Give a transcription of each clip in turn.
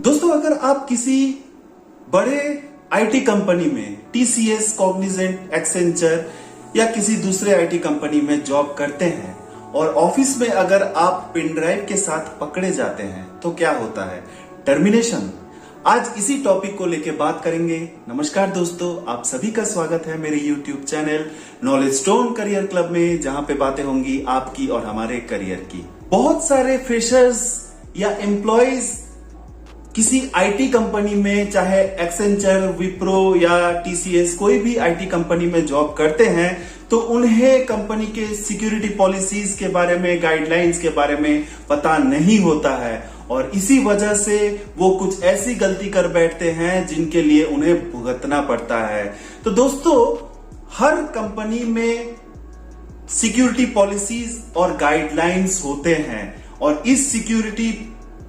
दोस्तों, अगर आप किसी बड़े आईटी कंपनी में टीसीएस, कॉग्निजेंट, एक्सेंचर या किसी दूसरे आईटी कंपनी में जॉब करते हैं और ऑफिस में अगर आप पेन ड्राइव के साथ पकड़े जाते हैं तो क्या होता है? टर्मिनेशन। आज इसी टॉपिक को लेकर बात करेंगे। नमस्कार दोस्तों, आप सभी का स्वागत है मेरे YouTube channel knowledge stone career club में, जहां पे बातें होंगी आपकी और हमारे करियर की। बहुत सारे फ्रेशर्स या एम्प्लॉयज किसी आईटी कंपनी में, चाहे एक्सेंचर, विप्रो या टीसीएस, कोई भी आईटी कंपनी में जॉब करते हैं तो उन्हें कंपनी के सिक्योरिटी पॉलिसीज के बारे में, गाइडलाइंस के बारे में पता नहीं होता है और इसी वजह से वो कुछ ऐसी गलती कर बैठते हैं जिनके लिए उन्हें भुगतना पड़ता है। तो दोस्तों, हर कंपनी में सिक्योरिटी पॉलिसीज और गाइडलाइंस होते हैं और इस सिक्योरिटी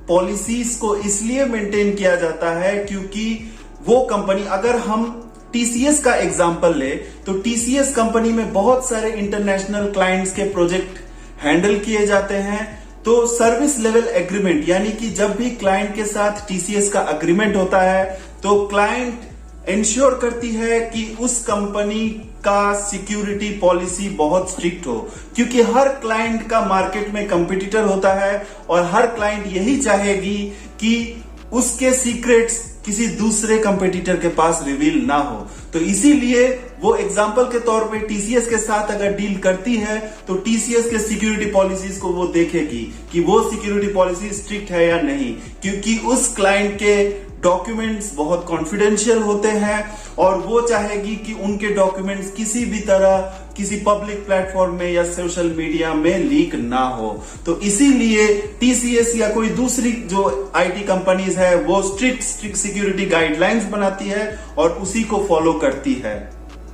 पॉलिसीज को इसलिए मेंटेन किया जाता है क्योंकि वो कंपनी, अगर हम टीसीएस का एग्जांपल ले तो टीसीएस कंपनी में बहुत सारे इंटरनेशनल क्लाइंट्स के प्रोजेक्ट हैंडल किए जाते हैं। तो सर्विस लेवल एग्रीमेंट, यानी कि जब भी क्लाइंट के साथ टीसीएस का एग्रीमेंट होता है तो क्लाइंट इंश्योर करती है कि उस कंपनी का सिक्योरिटी पॉलिसी बहुत स्ट्रिक्ट हो, क्योंकि हर क्लाइंट का मार्केट में कंपटीटर होता है और हर क्लाइंट यही चाहेगी कि उसके सीक्रेट्स किसी दूसरे कंपटीटर के पास रिवील ना हो। तो इसीलिए वो एग्जांपल के तौर पे टीसीएस के साथ अगर डील करती है तो टीसीएस के सिक्योरिटी पॉलिसीज को वो देखेगी कि वो सिक्योरिटी पॉलिसी स्ट्रिक्ट है या नहीं, क्योंकि उस क्लाइंट के डॉक्यूमेंट्स बहुत कॉन्फिडेंशियल होते हैं और वो चाहेगी कि उनके डॉक्यूमेंट्स किसी भी तरह किसी पब्लिक प्लेटफॉर्म में या सोशल मीडिया में लीक ना हो। तो इसीलिए टीसीएस या कोई दूसरी जो आईटी कंपनीज है वो स्ट्रिक्ट सिक्योरिटी गाइडलाइंस बनाती है और उसी को फॉलो करती है।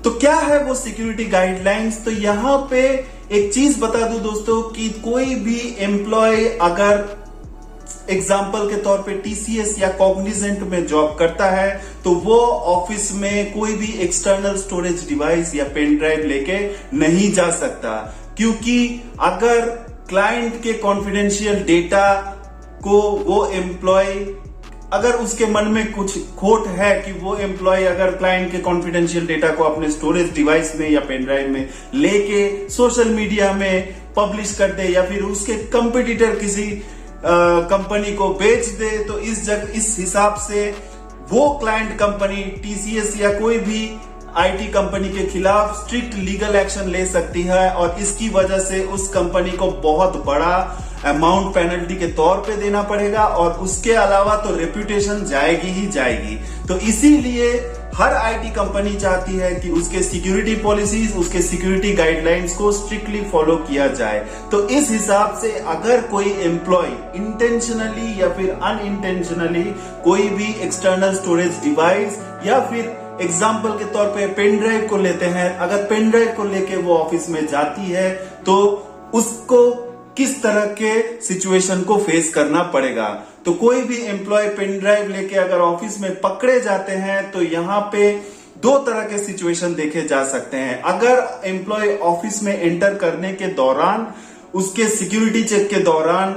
तो क्या है वो सिक्योरिटी गाइडलाइंस? तो यहां पे एक चीज बता दूं दोस्तों कि कोई भी एम्प्लॉय अगर एग्जाम्पल के तौर पे टीसीएस या कॉग्निजेंट में जॉब करता है तो वो ऑफिस में कोई भी एक्सटर्नल स्टोरेज डिवाइस या पेन ड्राइव लेके नहीं जा सकता, क्योंकि अगर क्लाइंट के कॉन्फिडेंशियल डेटा को वो एम्प्लॉय, अगर उसके मन में कुछ खोट है कि वो एम्प्लॉय अगर क्लाइंट के कॉन्फिडेंशियल डेटा को अपने स्टोरेज डिवाइस में या पेन ड्राइव में लेके सोशल मीडिया में पब्लिश कर दे या फिर उसके कंपटीटर किसी कंपनी को बेच दे, तो इस हिसाब से वो क्लाइंट कंपनी टीसीएस या कोई भी आईटी कंपनी के खिलाफ स्ट्रिक्ट लीगल एक्शन ले सकती है और इसकी वजह से उस कंपनी को बहुत बड़ा अमाउंट पेनल्टी के तौर पे देना पड़ेगा और उसके अलावा तो रेपुटेशन जाएगी ही जाएगी। तो इसीलिए हर आईटी कंपनी चाहती है कि उसके सिक्योरिटी पॉलिसीज, उसके सिक्योरिटी गाइडलाइंस को स्ट्रिक्टली फॉलो किया जाए। तो इस हिसाब से अगर कोई एम्प्लॉय इंटेंशनली या फिर अनइंटेंशनली कोई भी एक्सटर्नल स्टोरेज डिवाइस या फिर एग्जाम्पल के तौर पे पेन ड्राइव को लेते हैं, अगर पेन ड्राइव को लेके वो ऑफिस में जाती है तो उसको किस तरह के सिचुएशन को फेस करना पड़ेगा। तो कोई भी एम्प्लॉय पेन ड्राइव लेके अगर ऑफिस में पकड़े जाते हैं तो यहाँ पे दो तरह के सिचुएशन देखे जा सकते हैं। अगर एम्प्लॉय ऑफिस में एंटर करने के दौरान, उसके सिक्योरिटी चेक के दौरान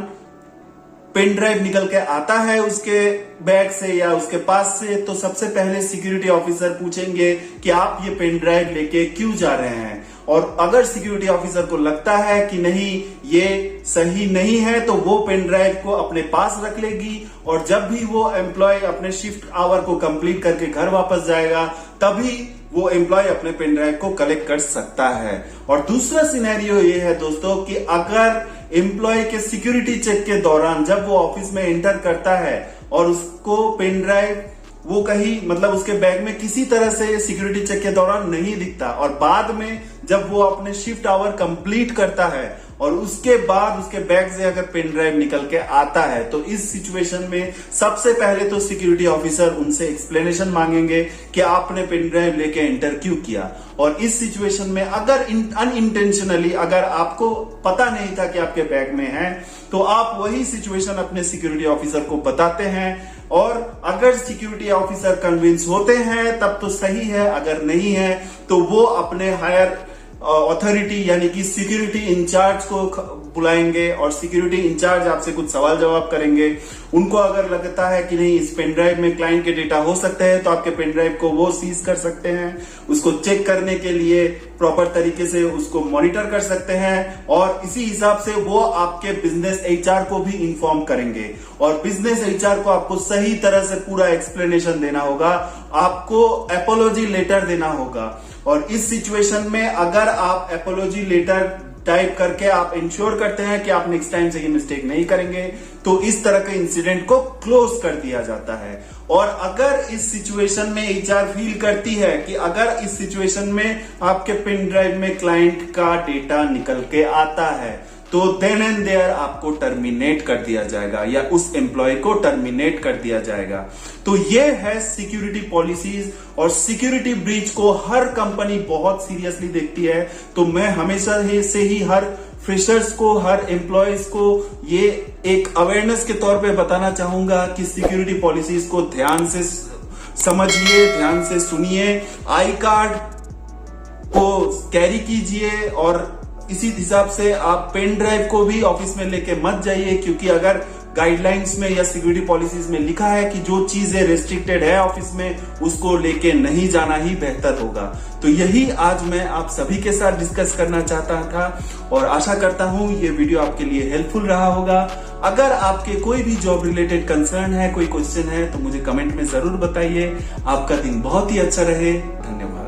पेन ड्राइव निकल के आता है उसके बैग से या उसके पास से, तो सबसे पहले सिक्योरिटी ऑफिसर पूछेंगे कि आप ये पेन ड्राइव लेके क्यों जा रहे हैं। और अगर सिक्योरिटी ऑफिसर को लगता है कि नहीं ये सही नहीं है तो वो पेन ड्राइव को अपने पास रख लेगी और जब भी वो एम्प्लॉय अपने शिफ्ट आवर को कंप्लीट करके घर वापस जाएगा तभी वो एम्प्लॉय अपने पेन ड्राइव को कलेक्ट कर सकता है। और दूसरा सिनेरियो ये है दोस्तों कि अगर एम्प्लॉय के सिक्योरिटी चेक के दौरान जब वो ऑफिस में एंटर करता है और उसको पेन ड्राइव वो कहीं, मतलब उसके बैग में किसी तरह से सिक्योरिटी चेक के दौरान नहीं दिखता और बाद में जब वो अपने शिफ्ट आवर कंप्लीट करता है और उसके बाद उसके बैग से अगर पेन ड्राइव निकल के आता है तो इस सिचुएशन में सबसे पहले तो सिक्योरिटी ऑफिसर उनसे एक्सप्लेनेशन मांगेंगे कि आपने पेन ड्राइव लेके एंटर क्यों किया। और इस सिचुएशन में अगर अनइंटेंशनली अगर आपको पता नहीं था कि आपके बैग में है तो आप वही सिचुएशन अपने सिक्योरिटी ऑफिसर को बताते हैं और अगर सिक्योरिटी ऑफिसर कन्विंस होते हैं तब तो सही है, अगर नहीं है तो वो अपने हायर अथॉरिटी यानी कि सिक्योरिटी इंचार्ज को बुलाएंगे और सिक्योरिटी इंचार्ज आपसे कुछ सवाल जवाब करेंगे। उनको अगर लगता है कि नहीं इस पेन ड्राइव में क्लाइंट के डेटा हो सकते हैं तो आपके पेन ड्राइव को वो सीज कर सकते हैं। उसको चेक करने के लिए प्रॉपर तरीके से उसको मॉनिटर कर सकते हैं और इसी हिसाब से वो आपके बिजनेस एचआर को भी इन्फॉर्म करेंगे और बिजनेस एचआर को आपको सही तरह से पूरा एक्सप्लेनेशन देना होगा, आपको एपोलॉजी लेटर देना होगा। और इस सिचुएशन में अगर आप एपोलॉजी लेटर टाइप करके आप इंश्योर करते हैं कि आप नेक्स्ट टाइम से ये मिस्टेक नहीं करेंगे तो इस तरह के इंसिडेंट को क्लोज कर दिया जाता है। और अगर इस सिचुएशन में एचआर फील करती है कि अगर इस सिचुएशन में आपके पेन ड्राइव में क्लाइंट का डेटा निकल के आता है तो देन एंड देयर आपको टर्मिनेट कर दिया जाएगा या उस एम्प्लॉय को टर्मिनेट कर दिया जाएगा। तो ये है सिक्योरिटी पॉलिसीज और सिक्योरिटी ब्रीच को हर कंपनी बहुत सीरियसली देखती है। तो मैं हमेशा से ही हर फ्रेशर्स को, हर एम्प्लॉयज को ये एक अवेयरनेस के तौर पे बताना चाहूंगा कि सिक्योरिटी पॉलिसीज को ध्यान से समझिए, ध्यान से सुनिए, आई कार्ड को कैरी कीजिए और इसी हिसाब से आप पेन ड्राइव को भी ऑफिस में लेके मत जाइए, क्योंकि अगर गाइडलाइंस में या सिक्योरिटी पॉलिसीज में लिखा है कि जो चीजें रेस्ट्रिक्टेड है ऑफिस में उसको लेके नहीं जाना ही बेहतर होगा। तो यही आज मैं आप सभी के साथ डिस्कस करना चाहता था और आशा करता हूं ये वीडियो आपके लिए हेल्पफुल रहा होगा। अगर आपके कोई भी जॉब रिलेटेड कंसर्न है, कोई क्वेश्चन है तो मुझे कमेंट में जरूर बताइए। आपका दिन बहुत ही अच्छा रहे। धन्यवाद।